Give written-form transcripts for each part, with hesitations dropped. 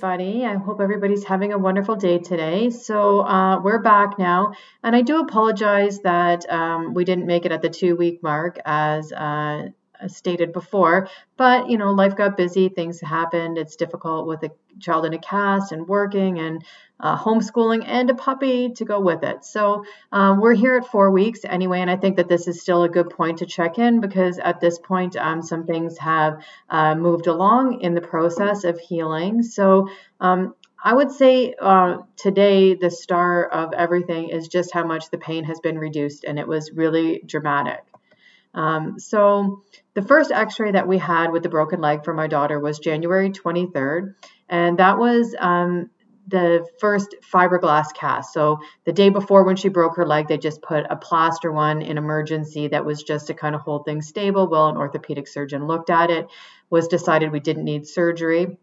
everybody. I hope everybody's having a wonderful day today. So we're back now, and I do apologize that we didn't make it at the 2-week mark as stated before, but you know, life got busy, things happened. It's difficult with a child in a cast and working and homeschooling and a puppy to go with it. So we're here at 4 weeks anyway, and I think that this is still a good point to check in because at this point some things have moved along in the process of healing. So I would say today the star of everything is just how much the pain has been reduced, and it was really dramatic. So the first x-ray that we had with the broken leg for my daughter was January 23rd, and that was the first fiberglass cast. So the day before when she broke her leg, they just put a plaster one in emergency that was just to kind of hold things stable. Well, an orthopedic surgeon looked at it, was decided we didn't need surgery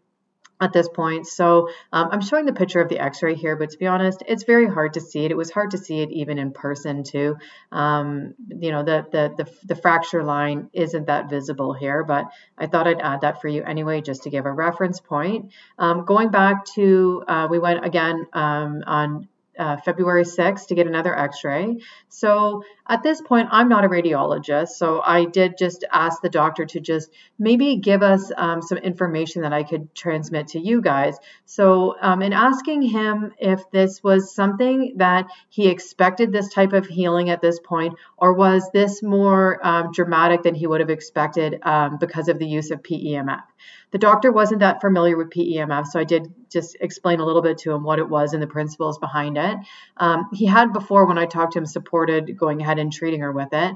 at this point. So I'm showing the picture of the x-ray here, but to be honest, it's very hard to see it. It was hard to see it even in person too. You know, the fracture line isn't that visible here, but I thought I'd add that for you anyway, just to give a reference point. Going back to, we went again on February 6th to get another x-ray. So at this point, I'm not a radiologist, so I did just ask the doctor to just maybe give us some information that I could transmit to you guys. So in asking him if this was something that he expected this type of healing at this point, or was this more dramatic than he would have expected because of the use of PEMF. The doctor wasn't that familiar with PEMF, so I did just explain a little bit to him what it was and the principles behind it. He had before, when I talked to him, supported going ahead and treating her with it.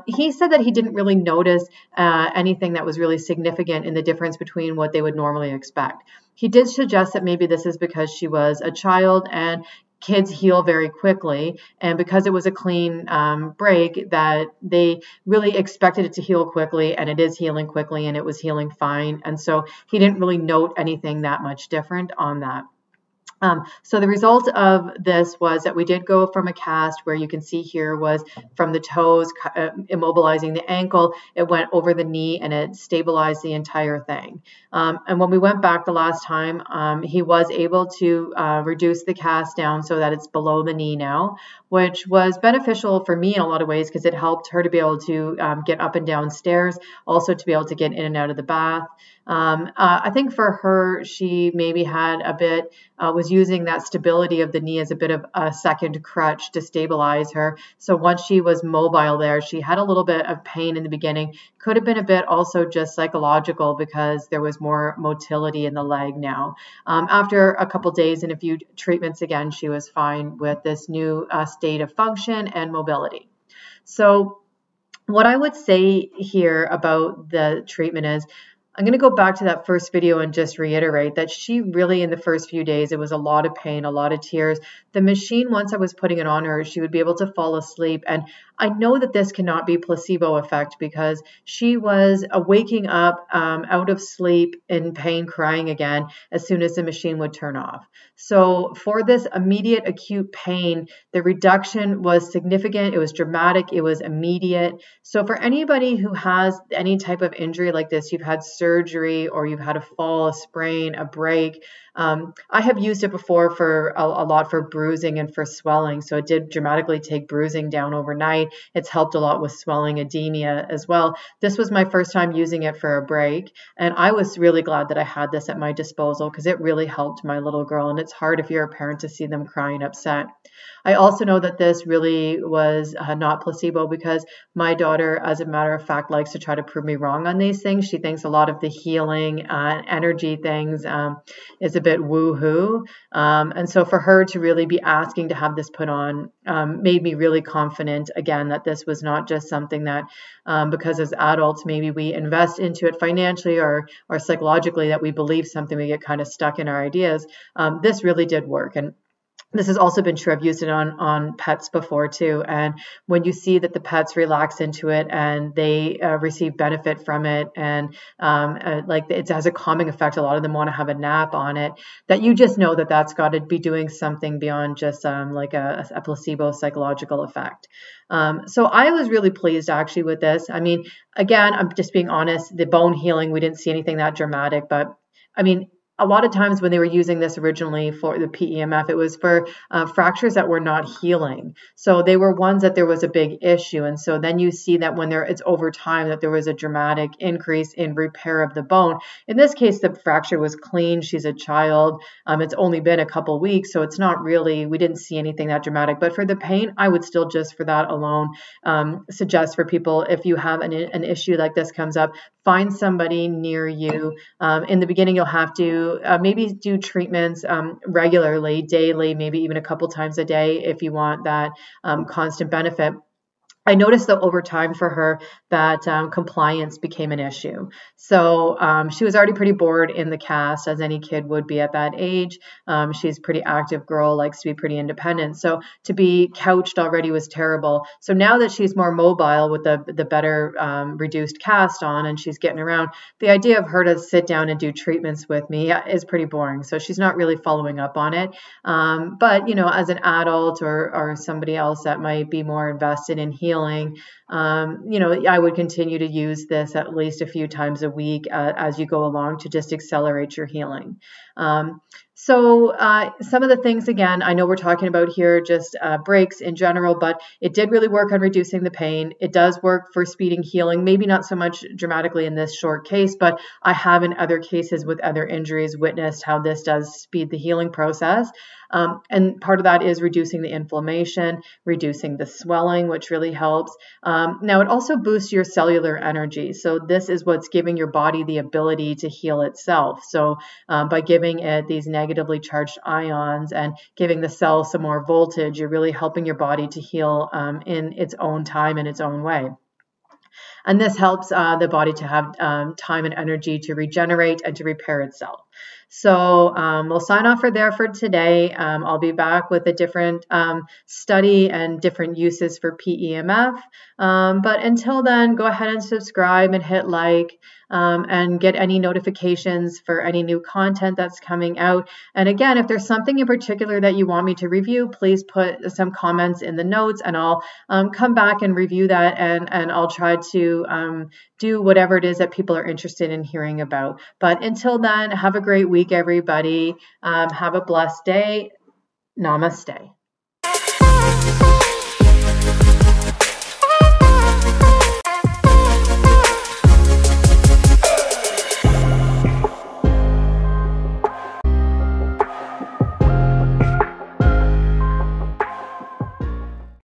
He said that he didn't really notice anything that was really significant in the difference between what they would normally expect. He did suggest that maybe this is because she was a child and kids heal very quickly, and because it was a clean break, that they really expected it to heal quickly, and it is healing quickly, and it was healing fine. And so he didn't really note anything that much different on that. So the result of this was that we did go from a cast where you can see here was from the toes, immobilizing the ankle, it went over the knee and it stabilized the entire thing. And when we went back the last time, he was able to reduce the cast down so that it's below the knee now, which was beneficial for me in a lot of ways because it helped her to be able to get up and down stairs, also to be able to get in and out of the bath. I think for her, she maybe had a bit, was using that stability of the knee as a bit of a second crutch to stabilize her. So once she was mobile there, she had a little bit of pain in the beginning. Could have been a bit also just psychological because there was more motility in the leg now. After a couple days and a few treatments again, she was fine with this new state of function and mobility. So what I would say here about the treatment is, I'm going to go back to that first video and just reiterate that she really, in the first few days, it was a lot of pain, a lot of tears. The machine, once I was putting it on her, she would be able to fall asleep. And I know that this cannot be placebo effect because she was waking up out of sleep in pain, crying again as soon as the machine would turn off. So for this immediate acute pain, the reduction was significant. It was dramatic. It was immediate. So for anybody who has any type of injury like this, you've had surgery or you've had a fall, a sprain, a break. I have used it before for a lot for bruising and for swelling. So it did dramatically take bruising down overnight. It's helped a lot with swelling, edema as well. This was my first time using it for a break. And I was really glad that I had this at my disposal because it really helped my little girl. And it's hard if you're a parent to see them crying upset. I also know that this really was not placebo because my daughter, as a matter of fact, likes to try to prove me wrong on these things. She thinks a lot of the healing energy things is a bit woo-hoo. And so for her to really be asking to have this put on made me really confident, again, that this was not just something that because as adults, maybe we invest into it financially or psychologically that we believe something, we get kind of stuck in our ideas. This really did work. And this has also been true. I've used it on pets before too. And when you see that the pets relax into it and they receive benefit from it, and like it has a calming effect, a lot of them want to have a nap on it, that you just know that that's got to be doing something beyond just like a placebo psychological effect. So I was really pleased actually with this. I mean, again, I'm just being honest, the bone healing, we didn't see anything that dramatic, but I mean, a lot of times when they were using this originally for the PEMF, it was for fractures that were not healing. So they were ones that there was a big issue. And so then you see that when it's over time that there was a dramatic increase in repair of the bone. In this case, the fracture was clean. She's a child. It's only been a couple weeks, so it's not really, we didn't see anything that dramatic. But for the pain, I would still just for that alone suggest for people, if you have an issue like this comes up, find somebody near you. In the beginning, you'll have to maybe do treatments regularly, daily, maybe even a couple times a day if you want that constant benefit. I noticed that over time for her that compliance became an issue. So she was already pretty bored in the cast, as any kid would be at that age. She's a pretty active girl, likes to be pretty independent. So to be couched already was terrible. So now that she's more mobile with the better reduced cast on and she's getting around, the idea of her to sit down and do treatments with me is pretty boring. So she's not really following up on it. But, you know, as an adult or somebody else that might be more invested in healing, you know, I would continue to use this at least a few times a week as you go along to just accelerate your healing. So some of the things, again, I know we're talking about here just breaks in general, but it did really work on reducing the pain. It does work for speeding healing, maybe not so much dramatically in this short case, but I have in other cases with other injuries witnessed how this does speed the healing process. And part of that is reducing the inflammation, reducing the swelling, which really helps. Now, it also boosts your cellular energy. So this is what's giving your body the ability to heal itself. So by giving it these negatively charged ions and giving the cell some more voltage, you're really helping your body to heal in its own time, in its own way. And this helps the body to have time and energy to regenerate and to repair itself. So we'll sign off for today. I'll be back with a different study and different uses for PEMF. But until then, go ahead and subscribe and hit like and get any notifications for any new content that's coming out. And again, if there's something in particular that you want me to review, please put some comments in the notes and I'll come back and review that and I'll try to do whatever it is that people are interested in hearing about. But until then, have a great week, everybody. Have a blessed day. Namaste.